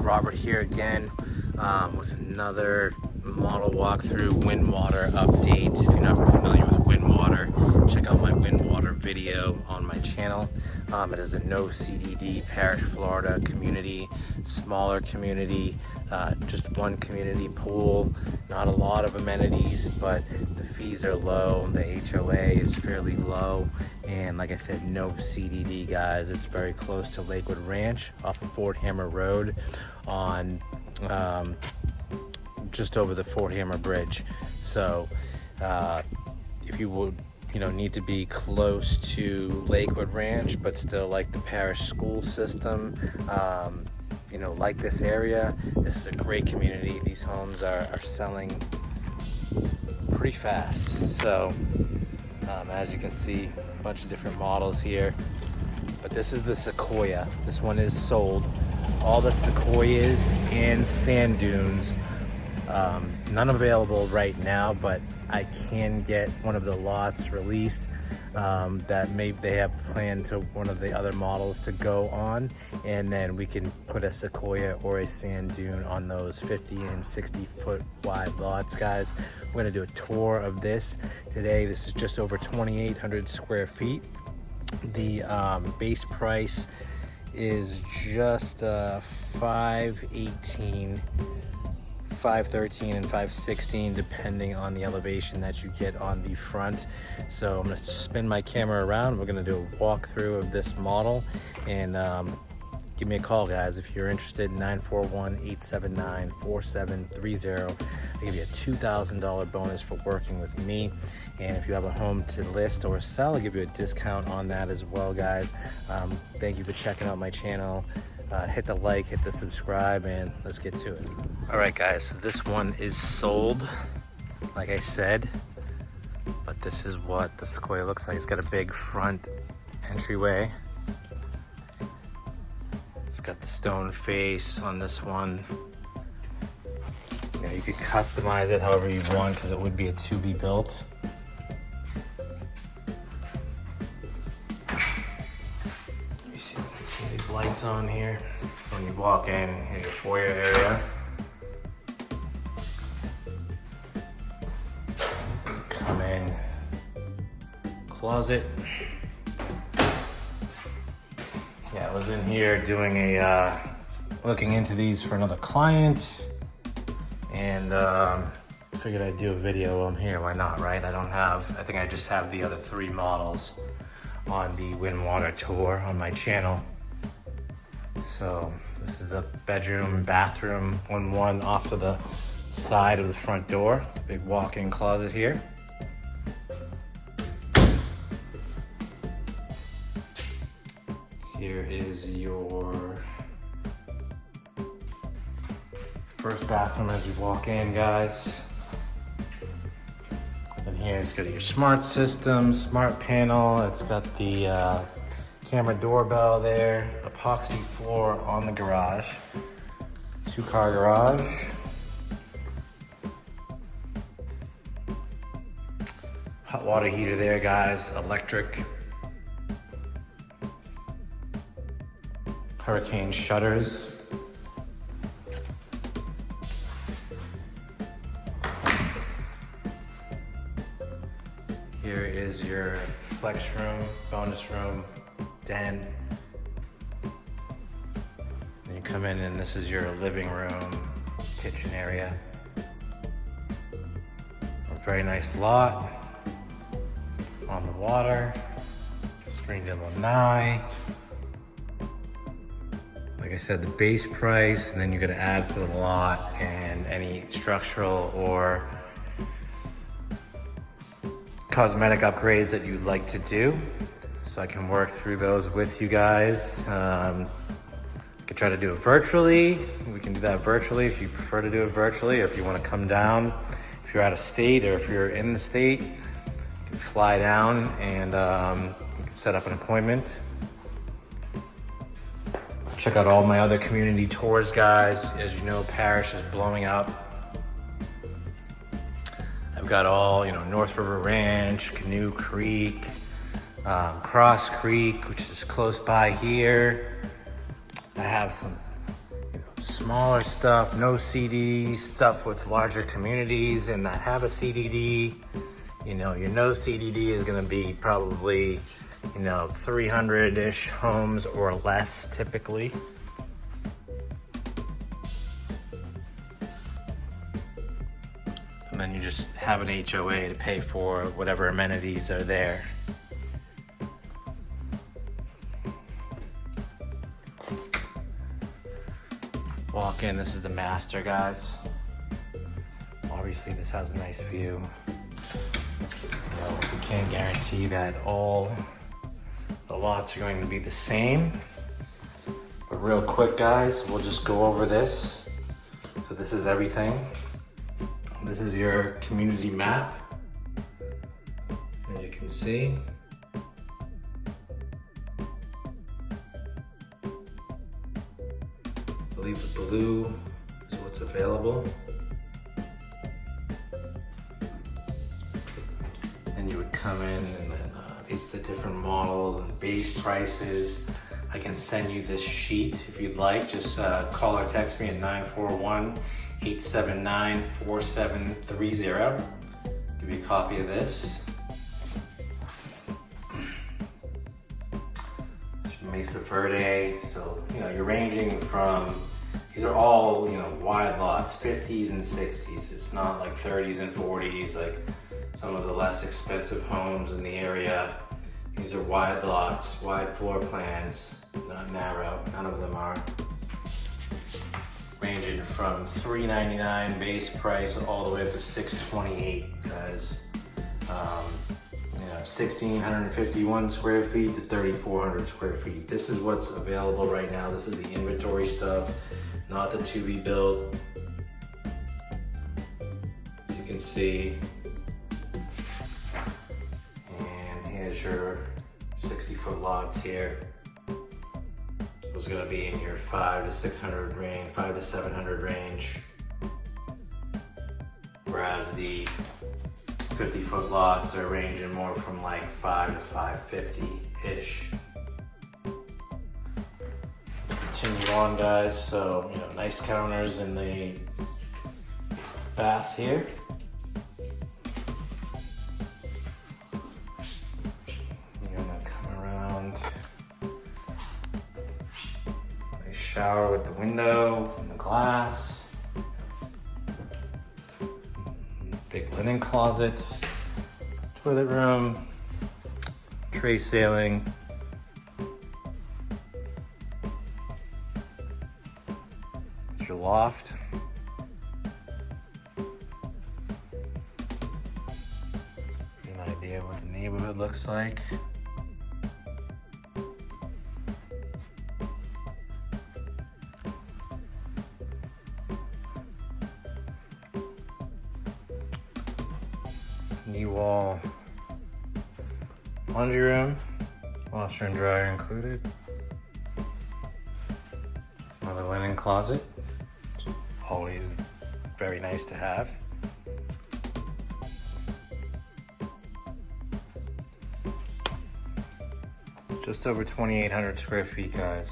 Robert here again with another model walkthrough WINDWATER update. If you're not familiar with WINDWATER, check out my WINDWATER video on my channel. It is a no CDD Parrish, Florida community, smaller community, just one community pool, not a lot of amenities, but the fees are low, the HOA is fairly low, and like I said, no CDD, guys. It's very close to Lakewood Ranch off of Fort Hammer Road on just over the Fort Hammer Bridge. So if you would need to be close to Lakewood Ranch but still like the Parrish school system, like this area, this is a great community. These homes are selling pretty fast. So as you can see, a bunch of different models here, but this is the Sequoia. This one is sold. All the Sequoias and sand dunes, none available right now, but I can get one of the lots released that maybe they have planned to one of the other models to go on, and then we can put a Sequoia or a sand dune on those 50 and 60 foot wide lots, guys. We're gonna do a tour of this today. This is just over 2,800 square feet. The base price is just $518, $513 and $516 depending on the elevation that you get on the front. So I'm going to spin my camera around. We're going to do a walkthrough of this model, and give me a call, guys, if you're interested. 941-879-4730. I'll give you a $2,000 bonus for working with me, and if you have a home to list or sell, I'll give you a discount on that as well, guys. Thank you for checking out my channel. Hit the like, hit the subscribe, and let's get to it. All right, guys, so this one is sold, like I said, but this is what the Sequoia looks like. It's got a big front entryway. It's got the stone face on this one. You could customize it however you want, because it would be a to be built. See these lights on here. So when you walk in, here's your foyer area. Come in, closet. Yeah, I was in here doing a looking into these for another client, and figured I'd do a video while I'm here. Why not, right? I think I just have the other 3 models on the WINDWATER tour on my channel. So this is the bedroom and bathroom, one off to the side of the front door. Big walk-in closet here. Here is your first bathroom as you walk in, guys. And here it's got your smart system, smart panel. It's got the camera doorbell there, epoxy floor on the garage, 2-car garage. Hot water heater there, guys, electric. Hurricane shutters. Here is your flex room, bonus room, den. Then you come in and this is your living room, kitchen area. A very nice lot on the water, screened in lanai. Like I said, the base price, and then you're gonna add for the lot and any structural or cosmetic upgrades that you'd like to do. So I can work through those with you guys. I could try to do it virtually. We can do that virtually if you prefer to do it virtually, or if you wanna come down. If you're out of state or if you're in the state, you can fly down and you can set up an appointment. Check out all my other community tours, guys. As you know, Parrish is blowing up. I've got all, North River Ranch, Canoe Creek, Cross Creek, which is close by here. I have some smaller stuff, no CDD, stuff with larger communities and that have a CDD. You know, your no CDD is gonna be probably, you know, 300-ish homes or less typically. And then you just have an HOA to pay for whatever amenities are there. Walk in, this is the master, guys. Obviously this has a nice view. You know, we can't guarantee that all the lots are going to be the same. But real quick, guys, we'll just go over this. So this is everything. This is your community map. As you can see. I believe the blue is what's available. And you would come in and then these are the different models and base prices. I can send you this sheet if you'd like. Just call or text me at 941-879-4730. Give you a copy of this. Mesa Verde, so you know you're ranging from, these are all, you know, wide lots, 50s and 60s. It's not like 30s and 40s like some of the less expensive homes in the area. These are wide lots, wide floor plans, not narrow. None of them are. Ranging from $399 base price all the way up to $628, guys. 1,651 square feet to 3,400 square feet. This is what's available right now. This is the inventory stuff, not the to be built. As you can see. And here's your 60-foot lots here. Those are gonna be in your 5 to 600 range, 5 to 700 range. Whereas the 50-foot lots are ranging more from like 5 to 550-ish. Let's continue on, guys. So, you know, nice counters in the bath here. You're gonna come around. Nice shower with the window and the glass. Big linen closet, toilet room, tray ceiling. It's your loft. An idea what the neighborhood looks like. Knee wall, laundry room, washer and dryer included. Another linen closet, always very nice to have. Just over 2,800 square feet, guys.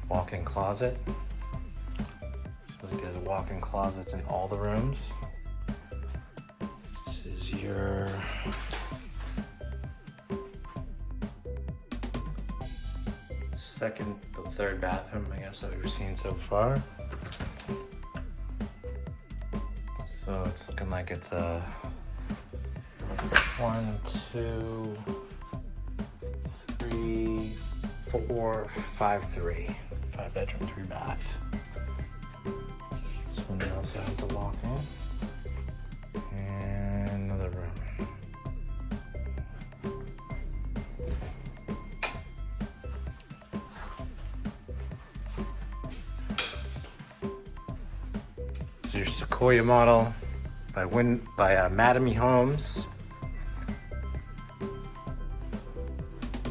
Walk-in closet. There's walk-in closets in all the rooms. This is your second or third bathroom, I guess, that we've seen so far. So it's looking like it's a 1, 2, 3, 4, 5, 3. 5-bedroom, 3-bath. This one also has a walk-in. And another room. This is your Sequoia model by Mattamy Homes.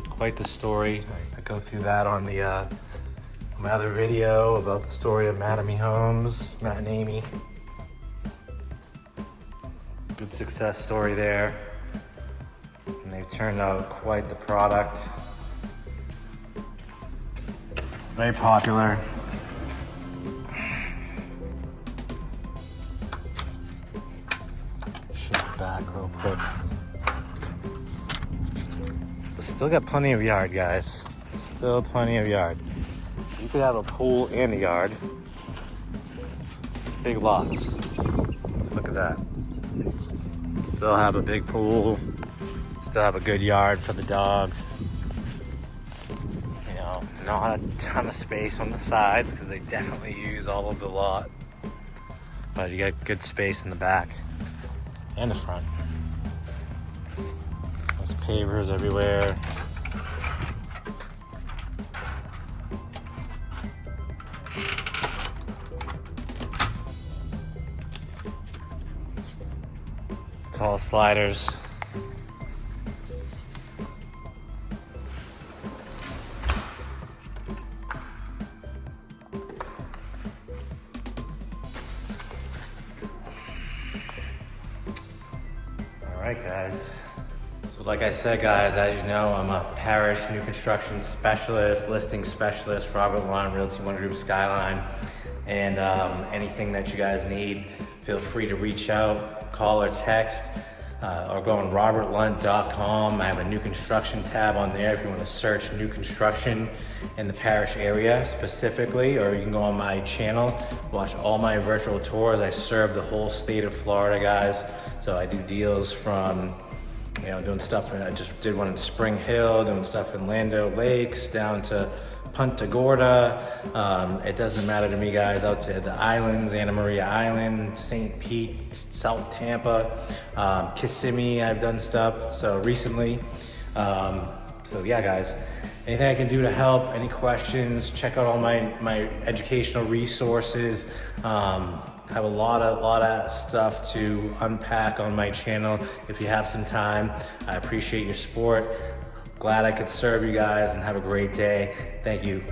Quite the story. I go through that on the my other video about the story of Mattamy Homes, Matt and Amy. Good success story there. It turned out quite the product. Very popular. Shift back real quick. But still got plenty of yard, guys. Still plenty of yard. You could have a pool and a yard. Big lots. Let's look at that. Still have a big pool. Still have a good yard for the dogs. You know, not a ton of space on the sides because they definitely use all of the lot. But you got good space in the back and the front. There's pavers everywhere. Tall sliders. All right, guys. So like I said, guys, as you know, I'm a Parrish new construction specialist, listing specialist, Robert Lunt, Realty One Group Skyline. And anything that you guys need, feel free to reach out, call or text, or go on robertlunt.com. I have a new construction tab on there if you want to search new construction in the Parrish area specifically, or you can go on my channel, watch all my virtual tours. I serve the whole state of Florida, guys. So I do deals from, you know, doing stuff, I just did one in Spring Hill, doing stuff in Lando Lakes, down to Punta Gorda. It doesn't matter to me, guys, out to the islands, Anna Maria Island, St. Pete, South Tampa, Kissimmee, I've done stuff so recently. So yeah, guys, anything I can do to help, any questions, check out all my educational resources. Have a lot of stuff to unpack on my channel. If you have some time, I appreciate your support. Glad I could serve you guys and have a great day. Thank you.